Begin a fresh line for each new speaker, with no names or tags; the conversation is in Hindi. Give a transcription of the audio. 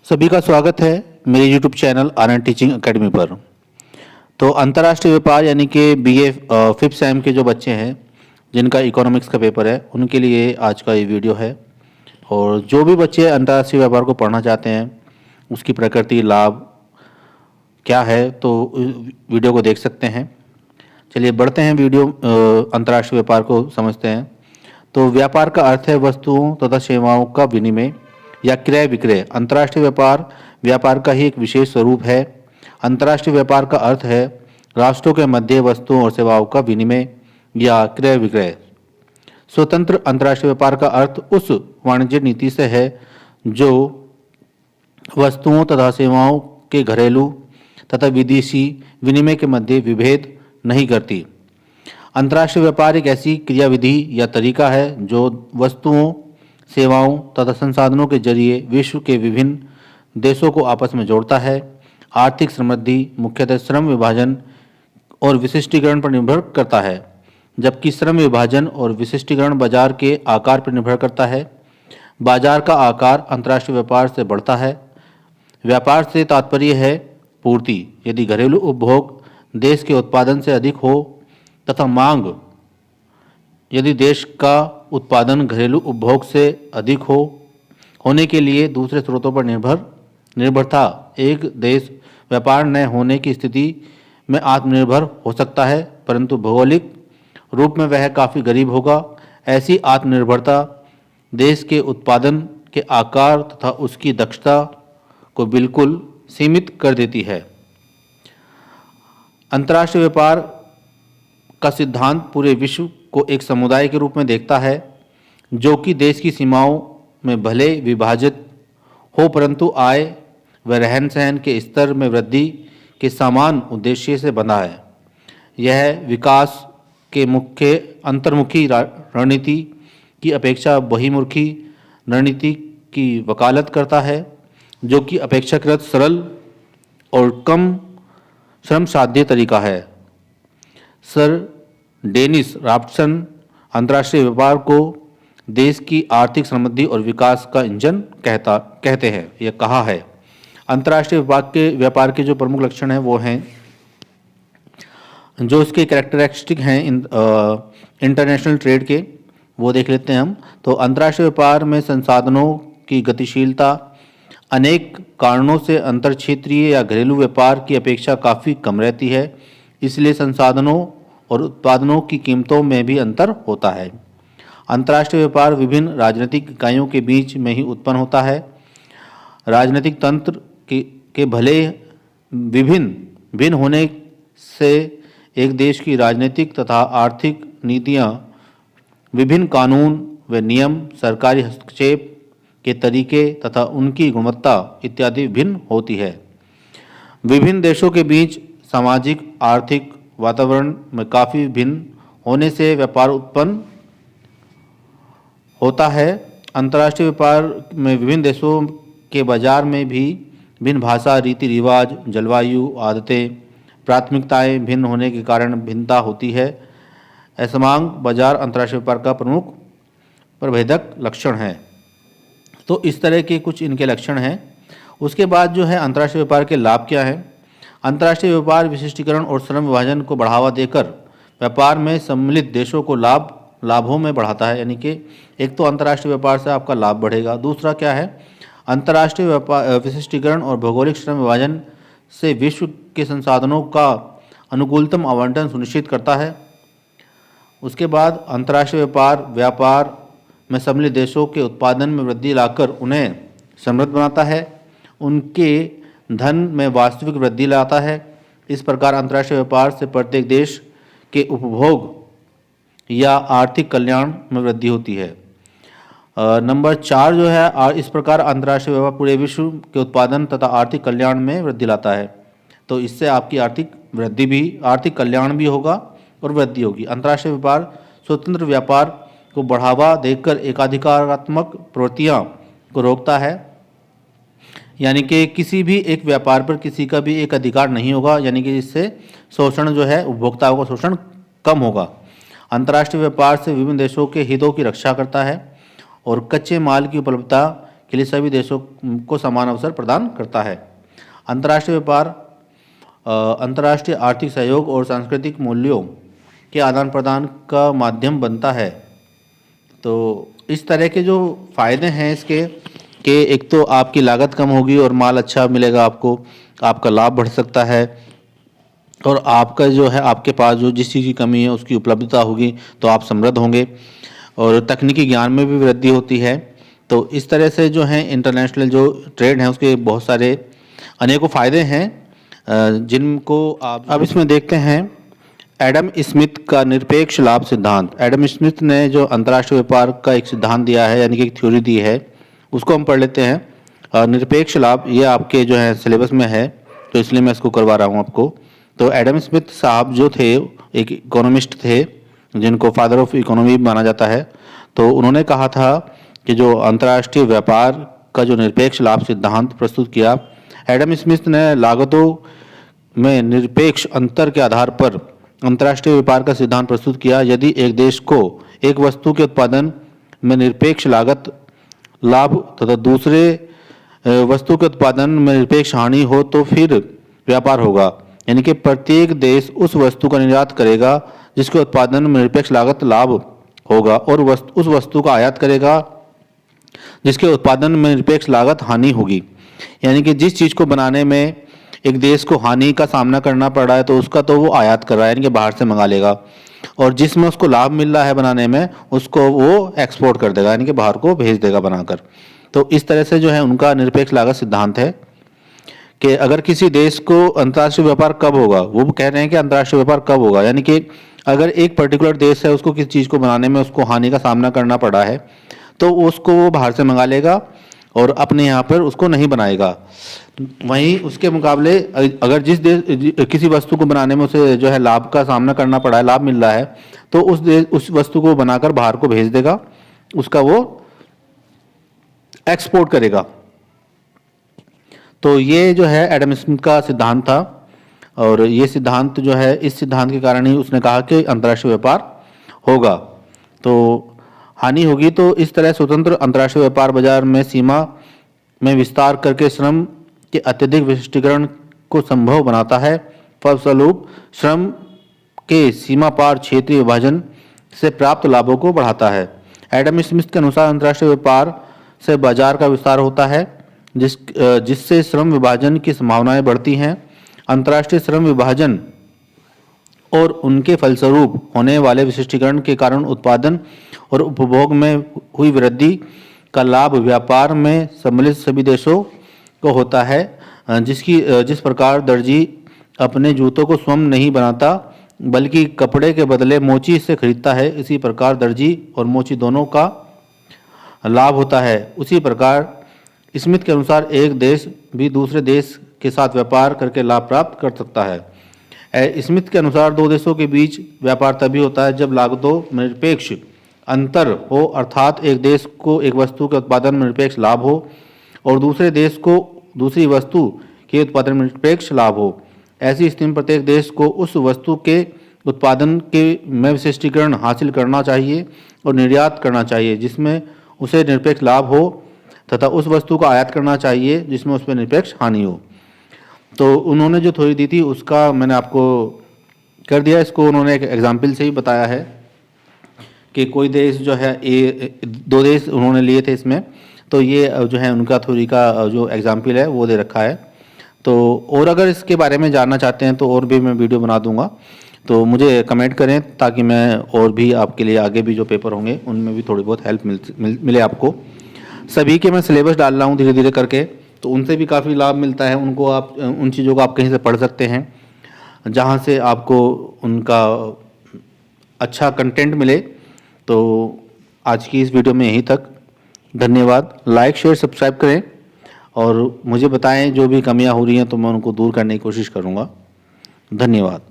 सभी का स्वागत है मेरे यूट्यूब चैनल आनंद टीचिंग एकेडमी पर। तो अंतर्राष्ट्रीय व्यापार यानी कि बीए फिफ्थ सेम के जो बच्चे हैं जिनका इकोनॉमिक्स का पेपर है उनके लिए आज का ये वीडियो है। और जो भी बच्चे अंतर्राष्ट्रीय व्यापार को पढ़ना चाहते हैं उसकी प्रकृति लाभ क्या है तो वीडियो को देख सकते हैं। चलिए बढ़ते हैं वीडियो अंतर्राष्ट्रीय व्यापार को समझते हैं। तो व्यापार का अर्थ है वस्तुओं तथा सेवाओं का विनिमय या क्रय विक्रय। अंतर्राष्ट्रीय व्यापार व्यापार का ही एक विशेष स्वरूप है। अंतर्राष्ट्रीय व्यापार का अर्थ है राष्ट्रों के मध्य वस्तुओं और सेवाओं का विनिमय या क्रय विक्रय। स्वतंत्र अंतर्राष्ट्रीय व्यापार का अर्थ उस वाणिज्य नीति से है जो वस्तुओं तथा सेवाओं के घरेलू तथा विदेशी विनिमय के मध्य विभेद नहीं करती। अंतर्राष्ट्रीय व्यापार एक ऐसी क्रियाविधि या तरीका है जो वस्तुओं, सेवाओं तथा संसाधनों के जरिए विश्व के विभिन्न देशों को आपस में जोड़ता है। आर्थिक समृद्धि मुख्यतः श्रम विभाजन और विशिष्टीकरण पर निर्भर करता है, जबकि श्रम विभाजन और विशिष्टीकरण बाजार के आकार पर निर्भर करता है। बाजार का आकार अंतर्राष्ट्रीय व्यापार से बढ़ता है। व्यापार से तात्पर्य है पूर्ति। यदि घरेलू उपभोग देश के उत्पादन से अधिक हो तथा मांग यदि देश का उत्पादन घरेलू उपभोग से अधिक होने के लिए दूसरे स्रोतों पर निर्भरता। एक देश व्यापार न होने की स्थिति में आत्मनिर्भर हो सकता है, परंतु भौगोलिक रूप में वह काफ़ी गरीब होगा। ऐसी आत्मनिर्भरता देश के उत्पादन के आकार तथा उसकी दक्षता को बिल्कुल सीमित कर देती है। अंतर्राष्ट्रीय व्यापार का सिद्धांत पूरे विश्व को एक समुदाय के रूप में देखता है जो कि देश की सीमाओं में भले विभाजित हो परंतु आय व रहन सहन के स्तर में वृद्धि के समान उद्देश्य से बंधा है। यह विकास के मुख्य अंतर्मुखी रणनीति की अपेक्षा बहिर्मुखी रणनीति की वकालत करता है जो कि अपेक्षाकृत सरल और कम श्रम साध्य तरीका है। सर डेनिस रॉबर्टसन अंतर्राष्ट्रीय व्यापार को देश की आर्थिक समृद्धि और विकास का इंजन कहते हैं। यह कहा है। अंतर्राष्ट्रीय व्यापार के जो प्रमुख लक्षण हैं वो हैं, जो इसके कैरेक्टरिस्टिक हैं इंटरनेशनल ट्रेड के, वो देख लेते हैं हम। तो अंतर्राष्ट्रीय व्यापार में संसाधनों की गतिशीलता अनेक कारणों से अंतर क्षेत्रीय या घरेलू व्यापार की अपेक्षा काफ़ी कम रहती है, इसलिए संसाधनों और उत्पादनों की कीमतों में भी अंतर होता है। अंतर्राष्ट्रीय व्यापार विभिन्न राजनीतिक इकाइयों के बीच में ही उत्पन्न होता है। राजनीतिक तंत्र के भले भिन्न होने से एक देश की राजनीतिक तथा आर्थिक नीतियाँ, विभिन्न कानून व नियम, सरकारी हस्तक्षेप के तरीके तथा उनकी गुणवत्ता इत्यादि भिन्न होती है। विभिन्न देशों के बीच सामाजिक आर्थिक वातावरण में काफ़ी भिन्न होने से व्यापार उत्पन्न होता है। अंतर्राष्ट्रीय व्यापार में विभिन्न देशों के बाजार में भी भिन्न भाषा, रीति रिवाज, जलवायु, आदतें, प्राथमिकताएं भिन्न होने के कारण भिन्नता होती है। असमांग बाजार अंतर्राष्ट्रीय व्यापार का प्रमुख प्रभेदक लक्षण है। तो इस तरह के कुछ इनके लक्षण हैं। उसके बाद जो है अंतर्राष्ट्रीय व्यापार के लाभ क्या हैं। अंतर्राष्ट्रीय व्यापार विशिष्टीकरण और श्रम विभाजन को बढ़ावा देकर व्यापार में सम्मिलित देशों को लाभों में बढ़ाता है। यानी कि एक तो अंतर्राष्ट्रीय व्यापार से आपका लाभ बढ़ेगा। दूसरा क्या है, अंतर्राष्ट्रीय व्यापार विशिष्टीकरण और भौगोलिक श्रम विभाजन से विश्व के संसाधनों का अनुकूलतम आवंटन सुनिश्चित करता है। उसके बाद अंतर्राष्ट्रीय व्यापार में सम्मिलित देशों के उत्पादन में वृद्धि लाकर उन्हें समृद्ध बनाता है, उनके धन में वास्तविक वृद्धि लाता है। इस प्रकार अंतर्राष्ट्रीय व्यापार से प्रत्येक देश के उपभोग या आर्थिक कल्याण में वृद्धि होती है। नंबर 4 जो है, इस प्रकार अंतर्राष्ट्रीय व्यापार पूरे विश्व के उत्पादन तथा आर्थिक कल्याण में वृद्धि लाता है। तो इससे आपकी आर्थिक कल्याण भी होगा और वृद्धि होगी। अंतर्राष्ट्रीय व्यापार स्वतंत्र व्यापार को बढ़ावा देकर एकाधिकारात्मक प्रवृत्तियां को रोकता है। यानी कि किसी भी एक व्यापार पर किसी का भी एक अधिकार नहीं होगा, यानी कि इससे शोषण जो है, उपभोक्ताओं का शोषण कम होगा। अंतर्राष्ट्रीय व्यापार से विभिन्न देशों के हितों की रक्षा करता है और कच्चे माल की उपलब्धता के लिए सभी देशों को समान अवसर प्रदान करता है। अंतर्राष्ट्रीय व्यापार अंतर्राष्ट्रीय आर्थिक सहयोग और सांस्कृतिक मूल्यों के आदान प्रदान का माध्यम बनता है। तो इस तरह के जो फ़ायदे हैं इसके कि एक तो आपकी लागत कम होगी और माल अच्छा मिलेगा आपको, आपका लाभ बढ़ सकता है, और आपका जो है आपके पास जो जिस चीज़ की कमी है उसकी उपलब्धता होगी तो आप समृद्ध होंगे, और तकनीकी ज्ञान में भी वृद्धि होती है। तो इस तरह से जो है इंटरनेशनल जो ट्रेड है उसके बहुत सारे अनेकों फ़ायदे हैं जिनको आप अब इसमें देखते हैं एडम स्मिथ का निरपेक्ष लाभ सिद्धांत। एडम स्मिथ ने जो अंतर्राष्ट्रीय व्यापार का एक सिद्धांत दिया है, यानी कि एक थ्योरी दी है, उसको हम पढ़ लेते हैं। निरपेक्ष लाभ ये आपके जो है सिलेबस में है, तो इसलिए मैं इसको करवा रहा हूँ आपको। तो एडम स्मिथ साहब जो थे एक इकोनॉमिस्ट थे जिनको फादर ऑफ इकोनॉमी माना जाता है। तो उन्होंने कहा था कि जो अंतर्राष्ट्रीय व्यापार का जो निरपेक्ष लाभ सिद्धांत प्रस्तुत किया, एडम स्मिथ ने लागतों में निरपेक्ष अंतर के आधार पर अंतर्राष्ट्रीय व्यापार का सिद्धांत प्रस्तुत किया। यदि एक देश को एक वस्तु के उत्पादन में निरपेक्ष लागत लाभ तथा दूसरे वस्तु के उत्पादन में निरपेक्ष हानि हो तो फिर व्यापार होगा, यानी कि प्रत्येक देश उस वस्तु का निर्यात करेगा जिसके उत्पादन में निरपेक्ष लागत लाभ होगा, और उस वस्तु का आयात करेगा जिसके उत्पादन में निरपेक्ष लागत हानि होगी। यानी कि जिस चीज़ को बनाने में एक देश को हानि का सामना करना पड़ रहा है तो उसका तो वो आयात कर रहा है, यानी कि बाहर से मंगा लेगा, और जिसमें उसको लाभ मिल रहा है बनाने में उसको वो एक्सपोर्ट कर देगा, यानी कि बाहर को भेज देगा बनाकर। तो इस तरह से जो है उनका निरपेक्ष लागत सिद्धांत है कि अगर किसी देश को अंतर्राष्ट्रीय व्यापार कब होगा, वो कह रहे हैं कि अंतर्राष्ट्रीय व्यापार कब होगा, यानी कि अगर एक पर्टिकुलर देश है उसको किसी चीज़ को बनाने में उसको हानि का सामना करना पड़ा है तो उसको वो बाहर से मंगा लेगा और अपने यहाँ पर उसको नहीं बनाएगा। वहीं उसके मुकाबले अगर जिस देश किसी वस्तु को बनाने में उसे जो है लाभ का सामना करना पड़ा है, लाभ मिल रहा है, तो उस वस्तु को बनाकर बाहर को भेज देगा, उसका वो एक्सपोर्ट करेगा। तो ये जो है एडम स्मिथ का सिद्धांत था, और ये सिद्धांत जो है इस सिद्धांत के कारण ही उसने कहा कि अंतर्राष्ट्रीय व्यापार होगा तो हानि होगी। तो इस तरह स्वतंत्र अंतर्राष्ट्रीय व्यापार बाजार में सीमा में विस्तार करके श्रम के अत्यधिक विशिष्टीकरण को संभव बनाता है। फलस्वरूप श्रम के सीमा पार क्षेत्रीय विभाजन से प्राप्त लाभों को बढ़ाता है। एडम स्मिथ के अनुसार अंतर्राष्ट्रीय व्यापार से बाजार का विस्तार होता है जिससे श्रम विभाजन की संभावनाएं बढ़ती हैं। अंतर्राष्ट्रीय श्रम विभाजन और उनके फलस्वरूप होने वाले विशिष्टीकरण के कारण उत्पादन और उपभोग में हुई वृद्धि का लाभ व्यापार में सम्मिलित सभी देशों को होता है। जिस प्रकार दर्जी अपने जूतों को स्वयं नहीं बनाता बल्कि कपड़े के बदले मोची से खरीदता है, इसी प्रकार दर्जी और मोची दोनों का लाभ होता है। उसी प्रकार स्मिथ के अनुसार एक देश भी दूसरे देश के साथ व्यापार करके लाभ प्राप्त कर सकता है। स्मिथ के अनुसार दो देशों के बीच व्यापार तभी होता है जब लागतों में निरपेक्ष अंतर हो, अर्थात एक देश को एक वस्तु के उत्पादन में निरपेक्ष लाभ हो और दूसरे देश को दूसरी वस्तु के उत्पादन में निरपेक्ष लाभ हो। ऐसी स्थिति में प्रत्येक देश को उस वस्तु के उत्पादन के में विशिष्टीकरण हासिल करना चाहिए और निर्यात करना चाहिए जिसमें उसे निरपेक्ष लाभ हो, तथा उस वस्तु का आयात करना चाहिए जिसमें उस पर निरपेक्ष हानि हो। तो उन्होंने जो थ्योरी दी थी उसका मैंने आपको कर दिया। इसको उन्होंने एक एग्जाम्पल से ही बताया है कि कोई देश जो है दो देश उन्होंने लिए थे इसमें, तो ये जो है उनका थ्योरी का जो एग्जाम्पल है वो दे रखा है। तो और अगर इसके बारे में जानना चाहते हैं तो और भी मैं वीडियो बना दूंगा, तो मुझे कमेंट करें ताकि मैं और भी आपके लिए आगे भी जो पेपर होंगे उनमें भी थोड़ी बहुत हेल्प मिले आपको। सभी के मैं सिलेबस डाल रहा हूँ धीरे धीरे करके, तो उनसे भी काफ़ी लाभ मिलता है। उनको आप उन चीज़ों को आप कहीं से पढ़ सकते हैं जहाँ से आपको उनका अच्छा कंटेंट मिले। तो आज की इस वीडियो में यहीं तक। धन्यवाद। लाइक शेयर सब्सक्राइब करें और मुझे बताएं जो भी कमियां हो रही हैं तो मैं उनको दूर करने की कोशिश करूँगा। धन्यवाद।